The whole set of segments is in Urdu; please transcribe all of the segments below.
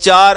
4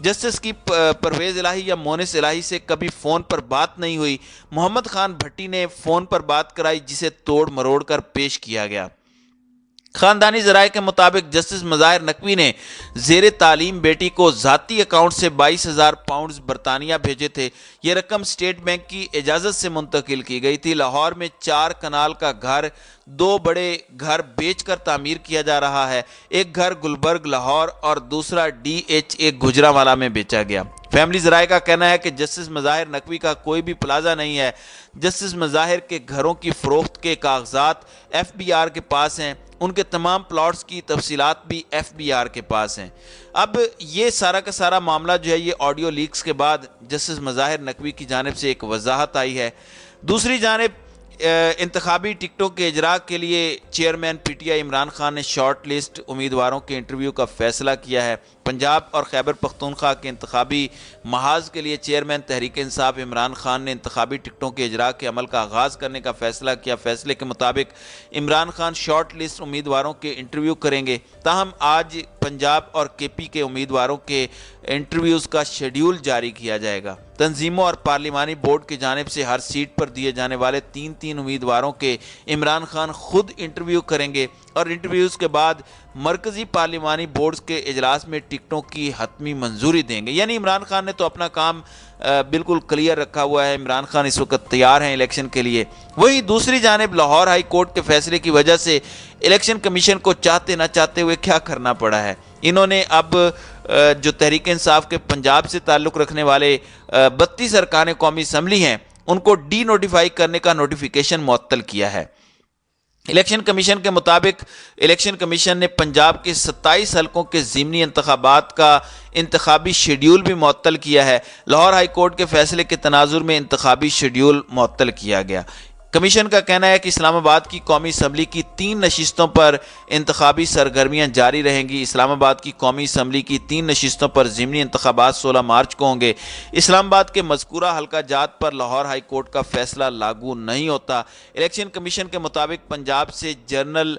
جسٹس کی پرویز الہی یا مونس الہی سے کبھی فون پر بات نہیں ہوئی۔ محمد خان بھٹی نے فون پر بات کرائی جسے توڑ مروڑ کر پیش کیا گیا۔ خاندانی ذرائع کے مطابق جسٹس مظاہر نقوی نے زیر تعلیم بیٹی کو ذاتی اکاؤنٹ سے 22,000 پاؤنڈز برطانیہ بھیجے تھے۔ یہ رقم اسٹیٹ بینک کی اجازت سے منتقل کی گئی تھی۔ لاہور میں 4 کنال کا گھر 2 بڑے گھر بیچ کر تعمیر کیا جا رہا ہے۔ ایک گھر گلبرگ لاہور اور دوسرا DH1 گجرانوالہ میں بیچا گیا۔ فیملی ذرائع کا کہنا ہے کہ جسٹس مظاہر نقوی کا کوئی بھی پلازہ نہیں ہے۔ جسٹس مظاہر کے گھروں کی فروخت کے کاغذات FBR کے پاس ہیں۔ ان کے تمام پلاٹس کی تفصیلات بھی FBR کے پاس ہیں۔ اب یہ سارا کا سارا معاملہ جو ہے یہ آڈیو لیکس کے بعد جسٹس مظاہر نقوی کی جانب سے ایک وضاحت آئی ہے۔ دوسری جانب انتخابی ٹکٹوں کے اجراء کے لیے چیئرمین PTI عمران خان نے شارٹ لسٹ امیدواروں کے انٹرویو کا فیصلہ کیا ہے۔ پنجاب اور خیبر پختونخوا کے انتخابی محاذ کے لیے چیئرمین تحریک انصاف عمران خان نے انتخابی ٹکٹوں کے اجراء کے عمل کا آغاز کرنے کا فیصلہ کیا۔ فیصلے کے مطابق عمران خان شارٹ لسٹ امیدواروں کے انٹرویو کریں گے۔ تاہم آج پنجاب اور KP کے امیدواروں کے انٹرویوز کا شیڈیول جاری کیا جائے گا۔ تنظیموں اور پارلیمانی بورڈ کی جانب سے ہر سیٹ پر دیے جانے والے 3 امیدواروں کے عمران خان خود انٹرویو کریں گے اور انٹرویوز کے بعد مرکزی پارلیمانی بورڈز کے اجلاس میں ٹکٹوں کی حتمی منظوری دیں گے۔ یعنی عمران خان نے تو اپنا کام بالکل کلیئر رکھا ہوا ہے۔ عمران خان اس وقت تیار ہیں الیکشن کے لیے۔ وہی دوسری جانب لاہور ہائی کورٹ کے فیصلے کی وجہ سے الیکشن کمیشن کو چاہتے نہ چاہتے ہوئے کیا کرنا پڑا ہے، انہوں نے اب جو تحریک انصاف کے پنجاب سے تعلق رکھنے والے 32 ارکان قومی اسمبلی ہیں ان کو ڈی نوٹیفائی کرنے کا نوٹیفیکیشن معطل کیا ہے۔ الیکشن کمیشن کے مطابق الیکشن کمیشن نے پنجاب کے 27 حلقوں کے ضمنی انتخابات کا انتخابی شیڈیول بھی معطل کیا ہے۔ لاہور ہائی کورٹ کے فیصلے کے تناظر میں انتخابی شیڈیول معطل کیا گیا۔ کمیشن کا کہنا ہے کہ اسلام آباد کی قومی اسمبلی کی 3 نشستوں پر انتخابی سرگرمیاں جاری رہیں گی۔ اسلام آباد کی قومی اسمبلی کی 3 نشستوں پر ضمنی انتخابات 16 مارچ کو ہوں گے۔ اسلام آباد کے مذکورہ حلقہ جات پر لاہور ہائی کورٹ کا فیصلہ لاگو نہیں ہوتا۔ الیکشن کمیشن کے مطابق پنجاب سے جنرل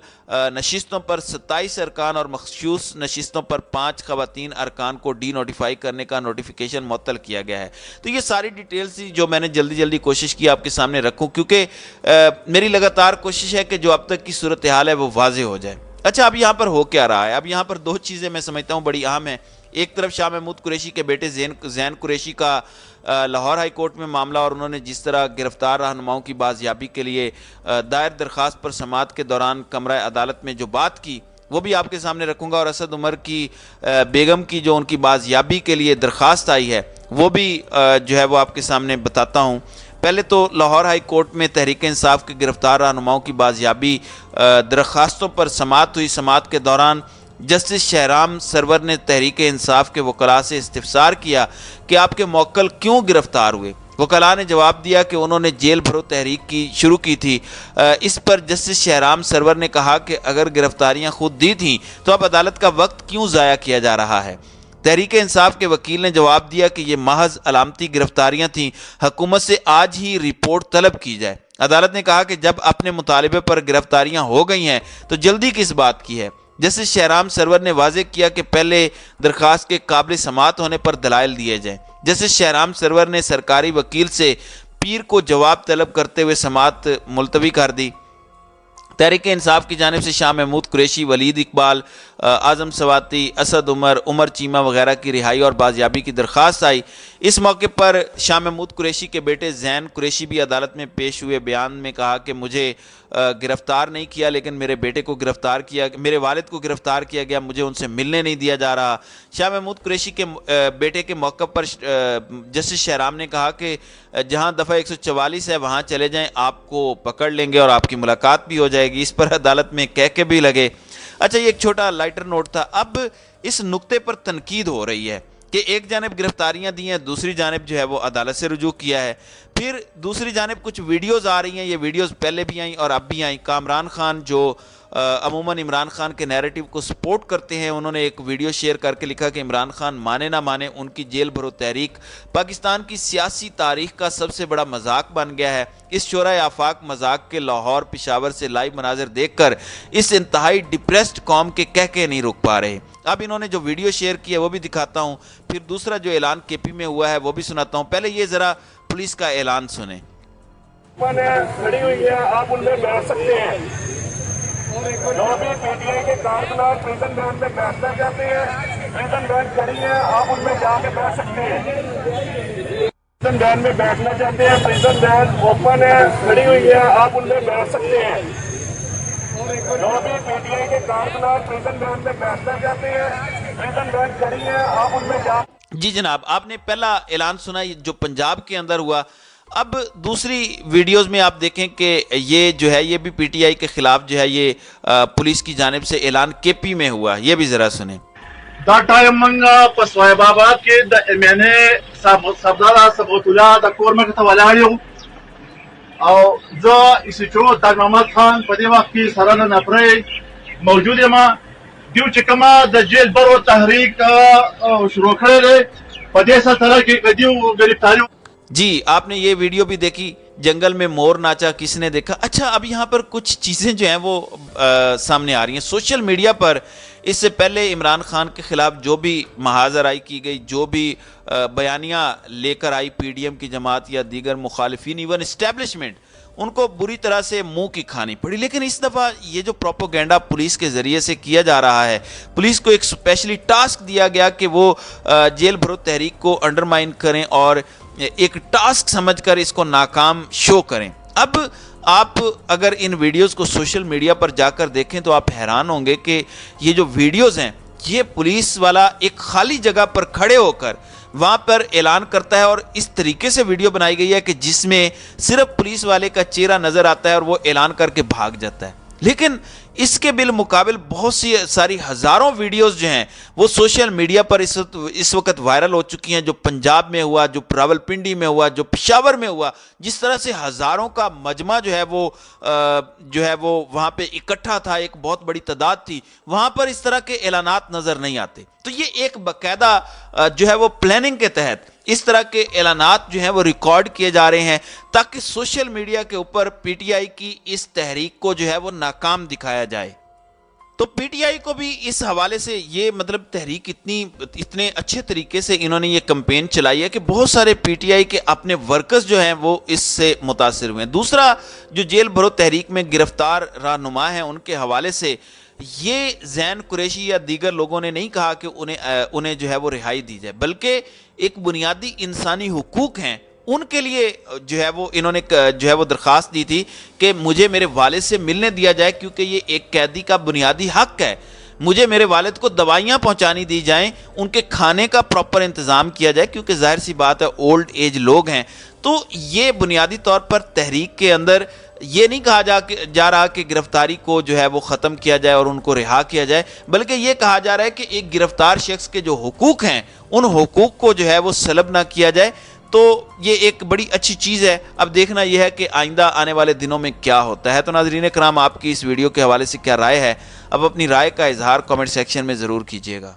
نشستوں پر 27 ارکان اور مخصوص نشستوں پر 5 خواتین ارکان کو ڈی نوٹیفائی کرنے کا نوٹیفیکیشن معطل کیا گیا ہے۔ تو یہ ساری ڈیٹیلز جو میں نے جلدی کوشش کی آپ کے سامنے رکھوں، کیونکہ میری لگاتار کوشش ہے کہ جو اب تک کی صورتحال ہے وہ واضح ہو جائے۔ اچھا، اب یہاں پر ہو کیا رہا ہے؟ اب یہاں پر 2 چیزیں میں سمجھتا ہوں بڑی اہم ہیں۔ ایک طرف شاہ محمود قریشی کے بیٹے زین قریشی کا لاہور ہائی کورٹ میں معاملہ، اور انہوں نے جس طرح گرفتار رہنماؤں کی بازیابی کے لیے دائر درخواست پر سماعت کے دوران کمرہ عدالت میں جو بات کی وہ بھی آپ کے سامنے رکھوں گا، اور اسد عمر کی بیگم کی جو ان کی بازیابی کے لیے درخواست آئی ہے وہ بھی جو ہے وہ آپ کے سامنے بتاتا ہوں۔ پہلے تو لاہور ہائی کورٹ میں تحریک انصاف کے گرفتار رہنماؤں کی بازیابی درخواستوں پر سماعت ہوئی۔ سماعت کے دوران جسٹس شہرام سرور نے تحریک انصاف کے وکلاء سے استفسار کیا کہ آپ کے موکل کیوں گرفتار ہوئے۔ وکلاء نے جواب دیا کہ انہوں نے جیل بھرو تحریک شروع کی تھی۔ اس پر جسٹس شہرام سرور نے کہا کہ اگر گرفتاریاں خود دی تھیں تو اب عدالت کا وقت کیوں ضائع کیا جا رہا ہے۔ تحریک انصاف کے وکیل نے جواب دیا کہ یہ محض علامتی گرفتاریاں تھیں، حکومت سے آج ہی رپورٹ طلب کی جائے۔ عدالت نے کہا کہ جب اپنے مطالبے پر گرفتاریاں ہو گئی ہیں تو جلدی کس بات کی ہے۔ جسٹس شہرام سرور نے واضح کیا کہ پہلے درخواست کے قابل سماعت ہونے پر دلائل دیے جائیں۔ جسٹس شہرام سرور نے سرکاری وکیل سے پیر کو جواب طلب کرتے ہوئے سماعت ملتوی کر دی۔ تحریک انصاف کی جانب سے شاہ محمود قریشی، ولید اقبال، اعظم سواتی، اسد عمر، عمر چیمہ وغیرہ کی رہائی اور بازیابی کی درخواست آئی۔ اس موقع پر شاہ محمود قریشی کے بیٹے زین قریشی بھی عدالت میں پیش ہوئے۔ بیان میں کہا کہ مجھے گرفتار نہیں کیا لیکن میرے بیٹے کو گرفتار کیا، میرے والد کو گرفتار کیا گیا، مجھے ان سے ملنے نہیں دیا جا رہا۔ شاہ محمود قریشی کے بیٹے کے موقع پر جسٹس شہرام نے کہا کہ جہاں دفعہ 144 ہے وہاں چلے جائیں، آپ کو پکڑ لیں گے اور آپ کی ملاقات بھی ہو جائے گی۔ اس پر عدالت میں کہکے بھی لگے۔ اچھا، یہ ایک چھوٹا لائٹر نوٹ تھا۔ اب اس نقطے پر تنقید ہو رہی ہے کہ ایک جانب گرفتاریاں دی ہیں، دوسری جانب جو ہے وہ عدالت سے رجوع کیا ہے، پھر دوسری جانب کچھ ویڈیوز آ رہی ہیں، یہ ویڈیوز پہلے بھی آئیں اور اب بھی آئیں۔ کامران خان جو عموماً عمران خان کے نیریٹو کو سپورٹ کرتے ہیں، انہوں نے ایک ویڈیو شیئر کر کے لکھا کہ عمران خان مانے نہ مانے ان کی جیل بھرو تحریک پاکستان کی سیاسی تاریخ کا سب سے بڑا مذاق بن گیا ہے۔ اس شورائے آفاق مذاق کے لاہور پشاور سے لائیو مناظر دیکھ کر اس انتہائی ڈپریسڈ قوم کے کہکے نہیں رک پا رہے۔ اب انہوں نے جو ویڈیو شیئر کی ہے وہ بھی دکھاتا ہوں، پھر دوسرا جو اعلان کے پی میں ہوا ہے وہ بھی سناتا ہوں۔ پہلے یہ ذرا پولیس کا اعلان سنیں۔ کھڑی ہوئی ہے، آپ ان میں بیٹھ سکتے ہیں۔ جو بھی پی ٹی آئی کے کارکنان پریزن وین میں بیٹھنا چاہتے ہیں، پریزن وین کھڑی ہے، آپ ان میں جا کے بیٹھ سکتے ہیں۔ پریزن وین میں بیٹھنا چاہتے ہیں، پریزن وین اوپن ہے، کھڑی ہوئی ہے، آپ ان میں بیٹھ سکتے ہیں۔ جو بھی پی ٹی آئی کے کارکنان پریزن وین میں بیٹھنا چاہتے ہیں، پریزن وین کھڑی ہے، آپ ان میں جا۔ جی جناب، آپ نے پہلا اعلان سنا جو پنجاب کے اندر ہوا۔ اب دوسری ویڈیوز میں آپ دیکھیں کہ یہ جو ہے یہ بھی پی ٹی آئی کے خلاف جو ہے یہ پولیس کی جانب سے اعلان کے پی میں ہوا، یہ بھی ذرا سنیں۔ دا ٹائم منگا پسوائے بابا کے میں نے سبدارا سبوتولا دا کورمک توالیو او زو اسی چو دا محمد خان پدی وقت کی سران نفرے موجود ہے۔ ما دیو چکما دا جیل برو تحریک شروع کرے لے پدی سا طرح کی دیو گرفتاریو۔ جی آپ نے یہ ویڈیو بھی دیکھی، جنگل میں مور ناچا کس نے دیکھا۔ اچھا اب یہاں پر کچھ چیزیں جو ہیں وہ سامنے آ رہی ہیں سوشل میڈیا پر۔ اس سے پہلے عمران خان کے خلاف جو بھی محاذ آرائی کی گئی، جو بھی بیانیاں لے کر آئی پی ڈی ایم کی جماعت یا دیگر مخالفین، ایون اسٹیبلشمنٹ، ان کو بری طرح سے منہ کی کھانی پڑی۔ لیکن اس دفعہ یہ جو پروپوگینڈا پولیس کے ذریعے سے کیا جا رہا ہے، پولیس کو ایک اسپیشلی ٹاسک دیا گیا کہ وہ جیل بھرو تحریک کو انڈرمائن کریں اور ایک ٹاسک سمجھ کر اس کو ناکام شو کریں۔ اب آپ اگر ان ویڈیوز کو سوشل میڈیا پر جا کر دیکھیں تو آپ حیران ہوں گے کہ یہ جو ویڈیوز ہیں یہ پولیس والا ایک خالی جگہ پر کھڑے ہو کر وہاں پر اعلان کرتا ہے، اور اس طریقے سے ویڈیو بنائی گئی ہے کہ جس میں صرف پولیس والے کا چہرہ نظر آتا ہے اور وہ اعلان کر کے بھاگ جاتا ہے۔ لیکن اس کے بالمقابل بہت سی ساری ہزاروں ویڈیوز جو ہیں وہ سوشل میڈیا پر اس وقت وائرل ہو چکی ہیں، جو پنجاب میں ہوا، جو راولپنڈی میں ہوا، جو پشاور میں ہوا، جس طرح سے ہزاروں کا مجمع جو ہے وہ وہاں پہ اکٹھا تھا، ایک بہت بڑی تعداد تھی، وہاں پر اس طرح کے اعلانات نظر نہیں آتے۔ تو یہ ایک باقاعدہ جو ہے وہ پلاننگ کے تحت اس طرح کے اعلانات جو ہیں وہ ریکارڈ کیے جا رہے ہیں تاکہ سوشل میڈیا کے اوپر پی ٹی آئی کی اس تحریک کو جو ہے وہ ناکام دکھایا جائے۔ تو پی ٹی آئی کو بھی اس حوالے سے یہ مطلب تحریک اتنے اچھے طریقے سے انہوں نے یہ کمپین چلائی ہے کہ بہت سارے پی ٹی آئی کے اپنے ورکرز جو ہیں وہ اس سے متاثر ہوئے ہیں۔ دوسرا جو جیل بھرو تحریک میں گرفتار رہنما ہیں ان کے حوالے سے یہ زین قریشی یا دیگر لوگوں نے نہیں کہا کہ انہیں جو ہے وہ رہائی دی جائے، بلکہ ایک بنیادی انسانی حقوق ہیں ان کے لیے جو ہے وہ انہوں نے جو ہے وہ درخواست دی تھی کہ مجھے میرے والد سے ملنے دیا جائے، کیونکہ یہ ایک قیدی کا بنیادی حق ہے۔ مجھے میرے والد کو دوائیاں پہنچانی دی جائیں، ان کے کھانے کا پراپر انتظام کیا جائے، کیونکہ ظاہر سی بات ہے اولڈ ایج لوگ ہیں۔ تو یہ بنیادی طور پر تحریک کے اندر یہ نہیں کہا جا رہا کہ گرفتاری کو جو ہے وہ ختم کیا جائے اور ان کو رہا کیا جائے، بلکہ یہ کہا جا رہا ہے کہ ایک گرفتار شخص کے جو حقوق ہیں ان حقوق کو جو ہے وہ سلب نہ کیا جائے۔ تو یہ ایک بڑی اچھی چیز ہے۔ اب دیکھنا یہ ہے کہ آئندہ آنے والے دنوں میں کیا ہوتا ہے۔ تو ناظرین کرام، آپ کی اس ویڈیو کے حوالے سے کیا رائے ہے؟ اب اپنی رائے کا اظہار کمنٹ سیکشن میں ضرور کیجیے گا۔